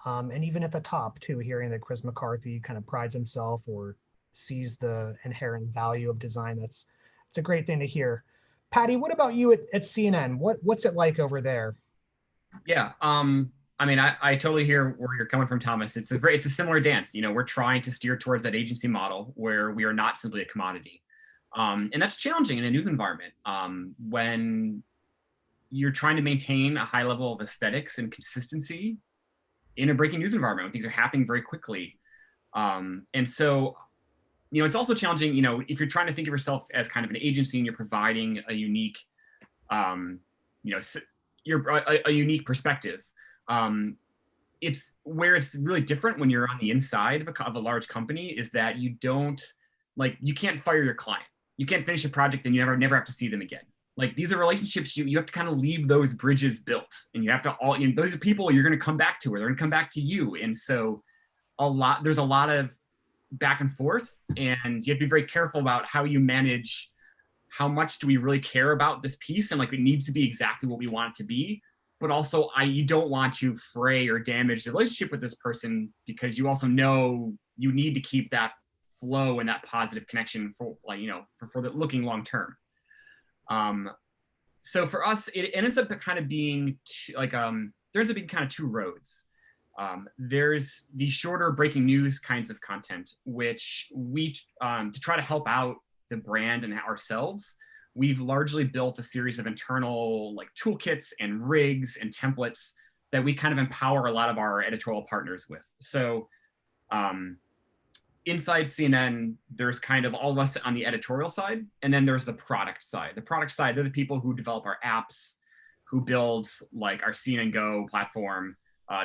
And even at the top too, hearing that Chris McCarthy kind of prides himself or sees the inherent value of design. It's a great thing to hear. Patty, what about you at CNN? What's it like over there? Yeah. I mean, I totally hear where you're coming from, Thomas. It's a similar dance. We're trying to steer towards that agency model where we are not simply a commodity. And that's challenging in a news environment when you're trying to maintain a high level of aesthetics and consistency in a breaking news environment when things are happening very quickly. And so, it's also challenging, if you're trying to think of yourself as kind of an agency and you're providing a unique, a unique perspective. It's where it's really different when you're on the inside of a large company is that you can't fire your client. You can't finish a project and you never have to see them again. Like, these are relationships you have to kind of leave those bridges built, and you have to those are people you're going to come back to, or they're going to come back to you. And so there's a lot of back and forth, and you have to be very careful about how you manage how much do we really care about this piece, and like it needs to be exactly what we want it to be. But also you don't want to fray or damage the relationship with this person, because you also know you need to keep that flow and that positive connection for the looking long term. So for us, it ends up kind of being there ends up being kind of two roads. There's the shorter breaking news kinds of content, which we, to try to help out the brand and ourselves, we've largely built a series of internal toolkits and rigs and templates that we kind of empower a lot of our editorial partners with. So inside CNN, there's kind of all of us on the editorial side, and then there's the product side. The product side, they're the people who develop our apps, who build our CNN Go platform,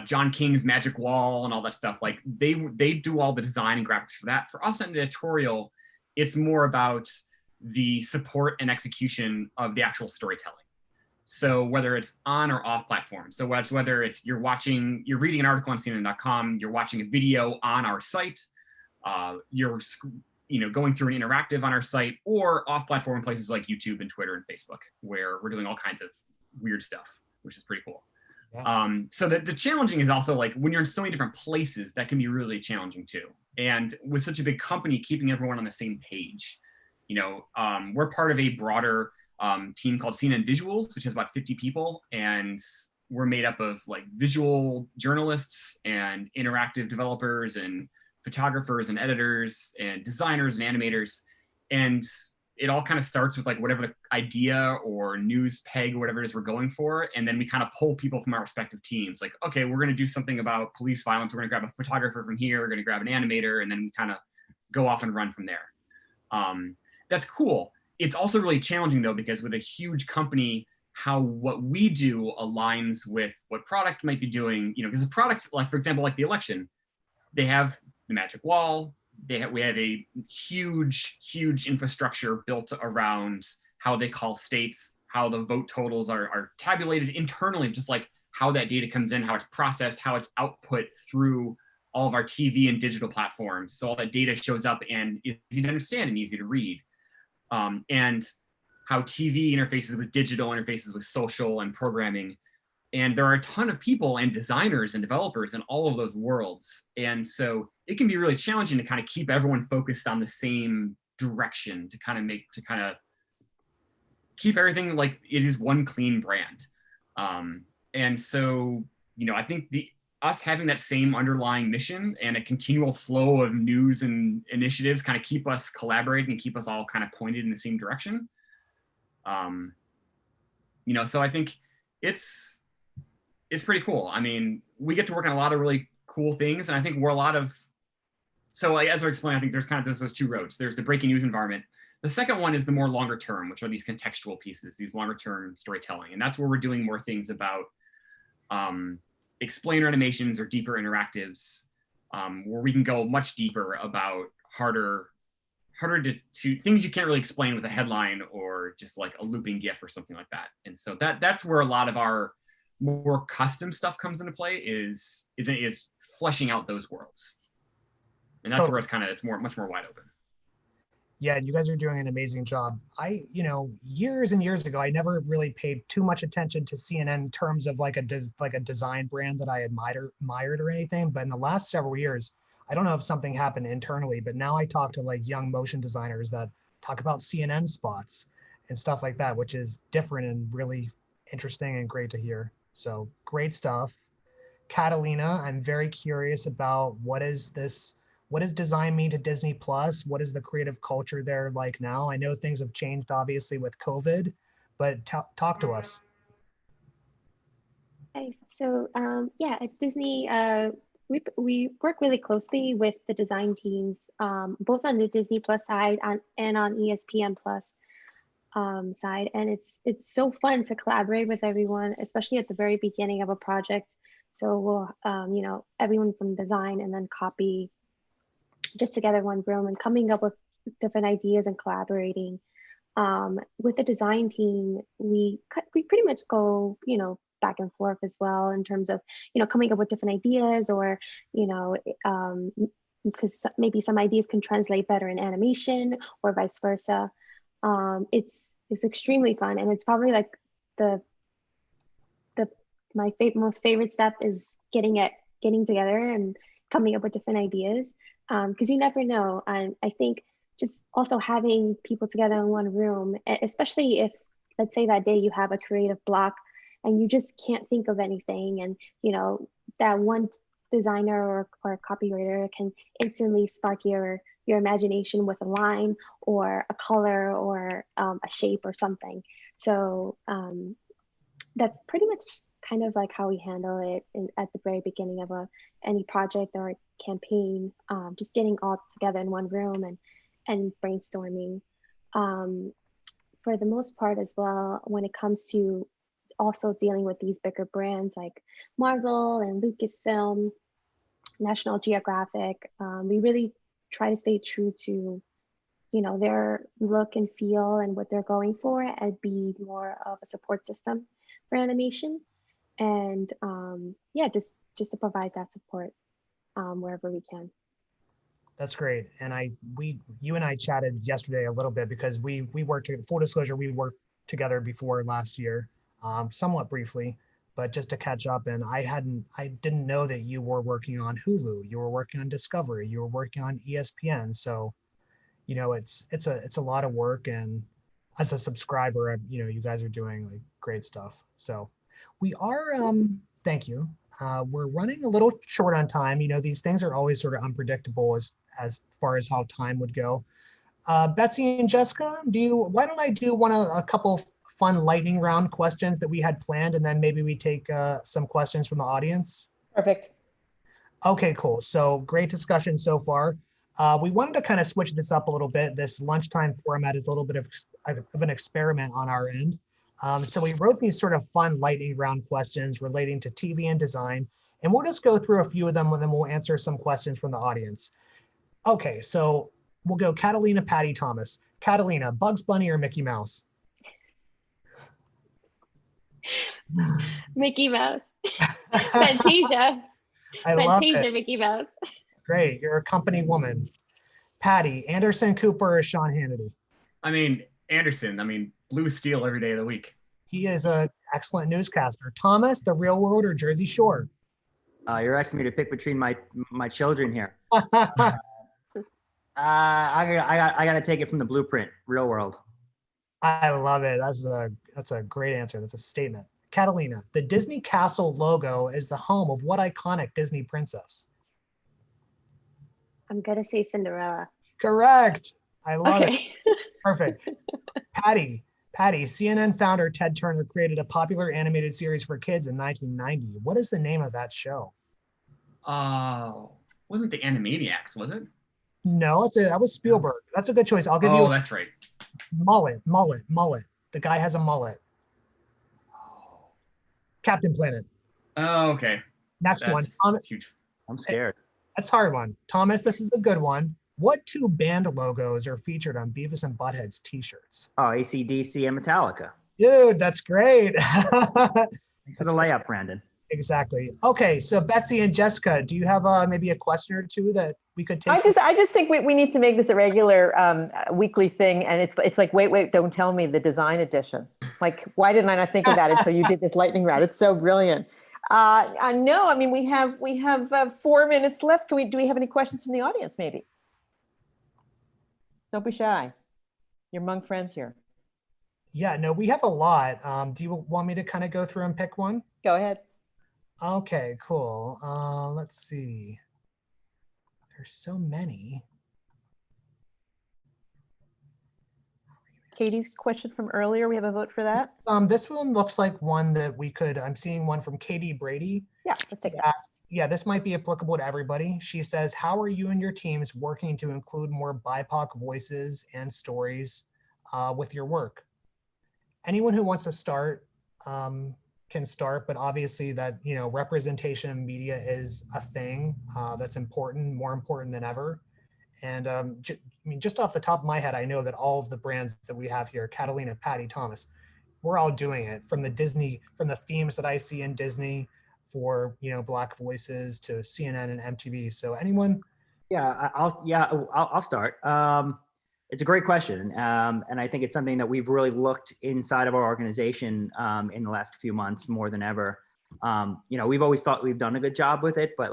John King's Magic Wall and all that stuff. Like they do all the design and graphics for that. For us on editorial, it's more about the support and execution of the actual storytelling. So whether it's on or off platform, so whether it's you're reading an article on CNN.com, you're watching a video on our site, you're going through an interactive on our site, or off platform places like YouTube and Twitter and Facebook, where we're doing all kinds of weird stuff, which is pretty cool. Yeah. So the challenging is also like when you're in so many different places, that can be really challenging too. And with such a big company, keeping everyone on the same page. We're part of a broader team called CNN Visuals, which has about 50 people, and we're made up of like visual journalists and interactive developers and photographers and editors and designers and animators. And it all kind of starts with like whatever the idea or news peg or whatever it is we're going for. And then we kind of pull people from our respective teams. Like, okay, we're going to do something about police violence. We're going to grab a photographer from here. We're going to grab an animator, and then we kind of go off and run from there. That's cool. It's also really challenging though, because with a huge company, how what we do aligns with what product might be doing, because a product, like for example, like the election, they have the magic wall. We have a huge infrastructure built around how they call states, how the vote totals are tabulated internally, just like how that data comes in, how it's processed, how it's output through all of our TV and digital platforms. So all that data shows up and is easy to understand and easy to read. And how TV interfaces with digital, interfaces with social and programming. And there are a ton of people and designers and developers in all of those worlds. And so it can be really challenging to kind of keep everyone focused on the same direction, to kind of keep everything like it is one clean brand. And so, I think us having that same underlying mission and a continual flow of news and initiatives kind of keep us collaborating and keep us all kind of pointed in the same direction. So I think it's pretty cool. I mean, we get to work on a lot of really cool things, and I think so as I explained, I think there's those two roads. There's the breaking news environment. The second one is the more longer term, which are these contextual pieces, these longer term storytelling. And that's where we're doing more things about explainer animations or deeper interactives, where we can go much deeper about harder to things you can't really explain with a headline or just like a looping GIF or something like that. And so that's where a lot of our more custom stuff comes into play, is fleshing out those worlds. And that's where it's much more wide open. Yeah, you guys are doing an amazing job. Years and years ago, I never really paid too much attention to CNN in terms of like a design brand that I admired or anything. But in the last several years, I don't know if something happened internally, but now I talk to like young motion designers that talk about CNN spots and stuff like that, which is different and really interesting and great to hear. So great stuff. Catalina, I'm very curious about what does design mean to Disney Plus? What is the creative culture there like now? I know things have changed obviously with COVID, but talk to us. Okay, so at Disney, we work really closely with the design teams, both on the Disney Plus side and on ESPN Plus side. And it's so fun to collaborate with everyone, especially at the very beginning of a project. So we'll, everyone from design and then copy just together in one room and coming up with different ideas and collaborating. With the design team, we pretty much go, back and forth as well in terms of, coming up with different ideas or, because maybe some ideas can translate better in animation or vice versa. It's extremely fun, and it's probably like my most favorite step is getting together and coming up with different ideas, because you never know. And I think just also having people together in one room, especially if, let's say that day you have a creative block and you just can't think of anything, and that one designer or copywriter can instantly spark your imagination with a line or a color or a shape or something. So that's pretty much kind of like how we handle it at the very beginning of any project or campaign, just getting all together in one room and brainstorming. For the most part as well, when it comes to also dealing with these bigger brands like Marvel and Lucasfilm, National Geographic, we really try to stay true to, their look and feel and what they're going for, and be more of a support system for animation. And yeah, just to provide that support wherever we can. That's great. And you and I chatted yesterday a little bit because we worked, full disclosure, we worked together before last year, somewhat briefly, but just to catch up. And I didn't know that you were working on Hulu, you were working on Discovery, you were working on ESPN. So, it's a lot of work. And as a subscriber, you guys are doing like great stuff. So we are, thank you. We're running a little short on time. These things are always sort of unpredictable as far as how time would go. Betsy and Jessica, why don't I do a couple fun lightning round questions that we had planned, and then maybe we take some questions from the audience? Perfect. Okay, cool. So great discussion so far. We wanted to kind of switch this up a little bit. This lunchtime format is a little bit of an experiment on our end. So we wrote these sort of fun lightning round questions relating to TV and design, and we'll just go through a few of them, and then we'll answer some questions from the audience. Okay, so we'll go Catalina, Patty, Thomas. Catalina, Bugs Bunny or Mickey Mouse? Mickey Mouse. Fantasia. I love Fantasia, it. Mickey Mouse. Great, you're a company woman. Patty, Anderson Cooper or Sean Hannity? Anderson. Blue Steel every day of the week. He is an excellent newscaster. Thomas, The Real World or Jersey Shore? You're asking me to pick between my children here. I gotta take it from the Blueprint, Real World. I love it. That's a great answer. That's a statement. Catalina, the Disney Castle logo is the home of what iconic Disney princess? I'm gonna say Cinderella. Correct. I love Okay. it. Perfect. Patty, CNN founder Ted Turner created a popular animated series for kids in 1990. What is the name of that show? Wasn't the Animaniacs, was it? No, that was Spielberg. That's a good choice. I'll give you. Oh, that's right. Mullet. The guy has a mullet. Captain Planet. Oh, okay. Next one. Huge. I'm scared. That's a hard one. Thomas, this is a good one. What two band logos are featured on Beavis and Butthead's t-shirts? Oh, AC/DC and Metallica. Dude, that's great. Thanks for the layup, Brandon. Exactly. Okay, so Betsy and Jessica, do you have maybe a question or two that we could take? I just think we need to make this a regular weekly thing, and it's like, wait, don't tell me the design edition. Like, why didn't I not think about it until you did this lightning round? It's so brilliant. No, we have 4 minutes left. Do we have any questions from the audience? Maybe. Don't be shy. You're among friends here. Yeah, no, we have a lot. Do you want me to kind of go through and pick one? Go ahead. Okay, cool. Let's see. There's so many. Katie's question from earlier, we have a vote for that? This one looks like one that we could, I'm seeing one from Katie Brady. Yeah, let's take that. Yeah, this might be applicable to everybody. She says, how are you and your teams working to include more BIPOC voices and stories with your work? Anyone who wants to start can start, but obviously that, representation in media is a thing that's important, more important than ever. And just off the top of my head, I know that all of the brands that we have here, Catalina, Patty, Thomas, we're all doing it, from the themes that I see in Disney for, Black voices to CNN and MTV. So anyone? Yeah, I'll start. It's a great question. And I think it's something that we've really looked inside of our organization in the last few months more than ever. We've always thought we've done a good job with it, but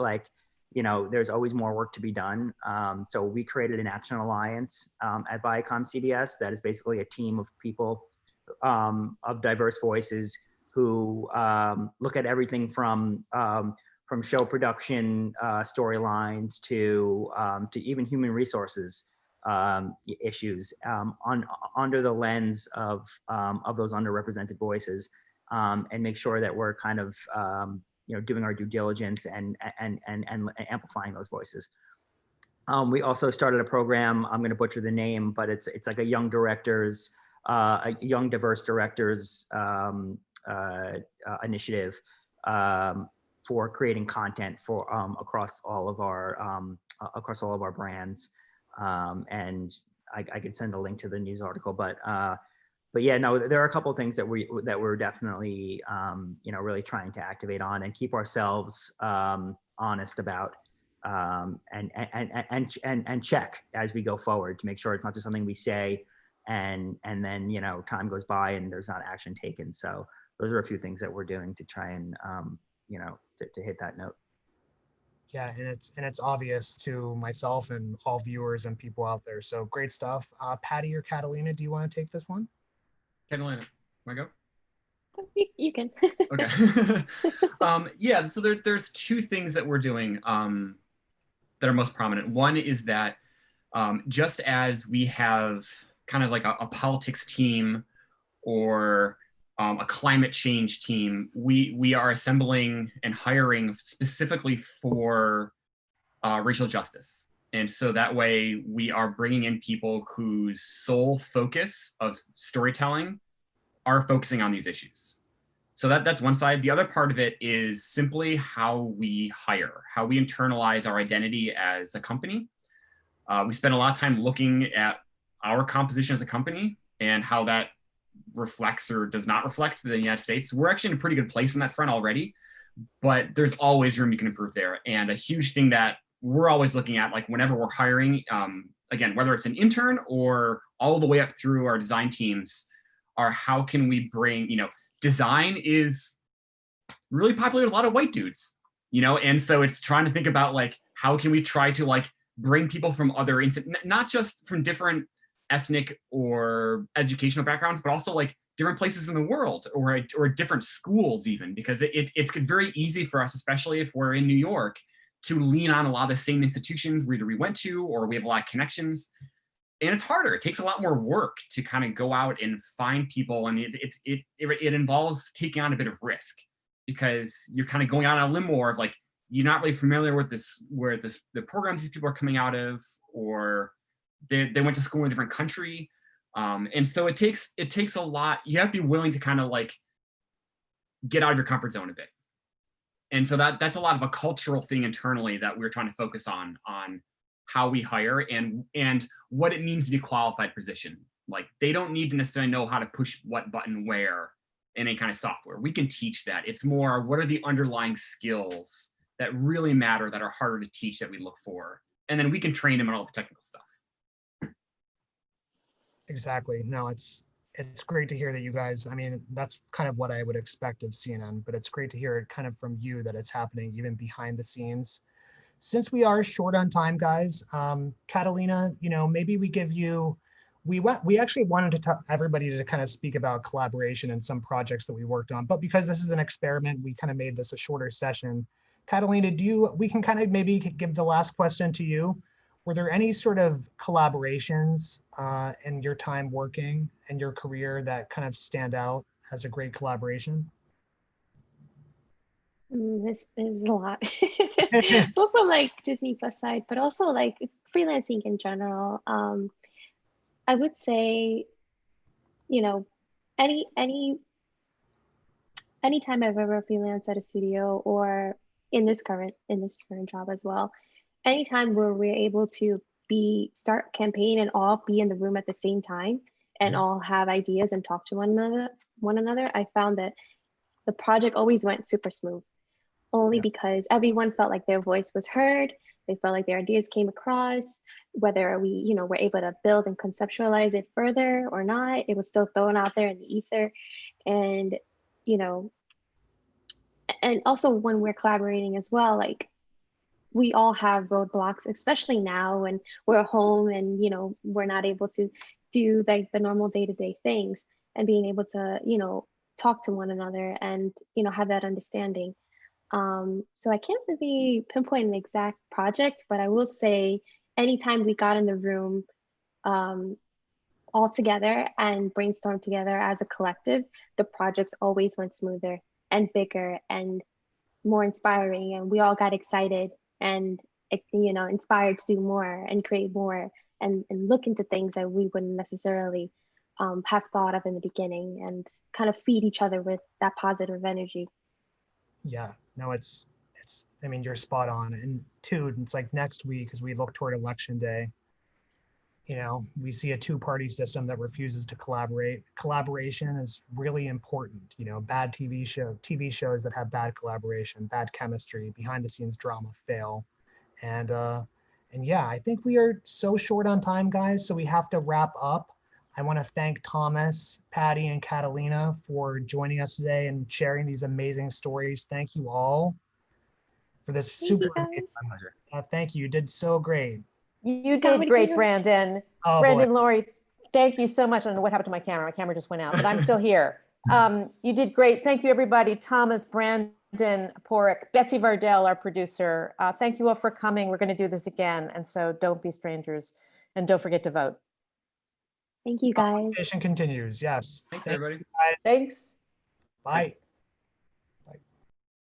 there's always more work to be done. So we created an action alliance at Viacom CBS that is basically a team of people of diverse voices who look at everything from show production storylines to even human resources issues under the lens of those underrepresented voices, and make sure that we're kind of doing our due diligence and amplifying those voices. We also started a program, I'm going to butcher the name, but it's like a young diverse directors initiative for creating content for across all of our brands. I could send a link to the news article, but yeah, no, there are a couple of things that we're definitely really trying to activate on and keep ourselves honest about, and check as we go forward to make sure it's not just something we say and then time goes by and there's not action taken. So those are a few things that we're doing to try and to hit that note. Yeah, and it's obvious to myself and all viewers and people out there. So great stuff. Patty or Catalina, do you want to take this one? Catalina, want to go? You can. Okay. Yeah, so there's two things that we're doing that are most prominent. One is that just as we have kind of like a politics team or a climate change team, we are assembling and hiring specifically for racial justice. And so that way we are bringing in people whose sole focus of storytelling are focusing on these issues. So that's one side. The other part of it is simply how we hire, how we internalize our identity as a company. We spend a lot of time looking at our composition as a company and how that reflects or does not reflect the United States. We're actually in a pretty good place in that front already, but there's always room you can improve there. And a huge thing that we're always looking at, like whenever we're hiring, again, whether it's an intern or all the way up through our design teams, are how can we bring, design is really popular with a lot of white dudes, and so it's trying to think about like, how can we try to like bring people from other, not just from different ethnic or educational backgrounds, but also like different places in the world or different schools even, because it's very easy for us, especially if we're in New York, to lean on a lot of the same institutions we went to, or we have a lot of connections. And it's harder. It takes a lot more work to kind of go out and find people. And it involves taking on a bit of risk, because you're kind of going out on a limb more of like, you're not really familiar with the programs these people are coming out of, or they went to school in a different country. And so it takes a lot. You have to be willing to kind of like get out of your comfort zone a bit. And so that's a lot of a cultural thing internally that we're trying to focus on how we hire and what it means to be a qualified position. Like, they don't need to necessarily know how to push what button where in any kind of software. We can teach that. It's more, what are the underlying skills that really matter, that are harder to teach, that we look for? And then we can train them on all the technical stuff. Exactly. No, it's great to hear that you guys, I mean, that's kind of what I would expect of CNN, but it's great to hear it kind of from you that it's happening even behind the scenes. Since we are short on time, guys, Catalina, maybe we give you, we actually wanted to tell everybody to kind of speak about collaboration and some projects that we worked on, but because this is an experiment, we kind of made this a shorter session. Catalina, we can kind of maybe give the last question to you. Were there any sort of collaborations in your time working and your career that kind of stand out as a great collaboration? This is a lot, both from like Disney Plus side, but also like freelancing in general. I would say, anytime I've ever freelanced at a studio, or in this current job as well, anytime where we're able to start campaign and all be in the room at the same time and all have ideas and talk to one another, I found that the project always went super smooth. Only because everyone felt like their voice was heard, they felt like their ideas came across, whether we, were able to build and conceptualize it further or not, it was still thrown out there in the ether. And, and also when we're collaborating as well, like, we all have roadblocks, especially now when we're home and, we're not able to do like the normal day-to-day things, and being able to, talk to one another and, have that understanding. So I can't really pinpoint an exact project, but I will say anytime we got in the room all together and brainstormed together as a collective, the projects always went smoother and bigger and more inspiring. And we all got excited and, inspired to do more and create more and look into things that we wouldn't necessarily have thought of in the beginning, and kind of feed each other with that positive energy. Yeah, no, I mean, you're spot on. And two, it's like next week, as we look toward election day, You know, we see a two-party system that refuses to collaborate. Collaboration is really important. You know, bad TV shows that have bad collaboration, bad chemistry, behind-the-scenes drama fail. And yeah, I think we are so short on time, guys, so we have to wrap up. I want to thank Thomas, Patty, and Catalina for joining us today and sharing these amazing stories. Thank you all for this super amazing. Thank you. You did so great. You did great, Brandon. Oh, Brandon, boy. Lori, thank you so much. I don't know what happened to my camera. My camera just went out, but I'm still here. You did great. Thank you, everybody. Thomas, Brandon, Porrick, Betsy Vardell, our producer. Thank you all for coming. We're going to do this again. And so don't be strangers and don't forget to vote. Thank you, guys. Conversation continues. Yes. Thanks, everybody. Thanks. Bye.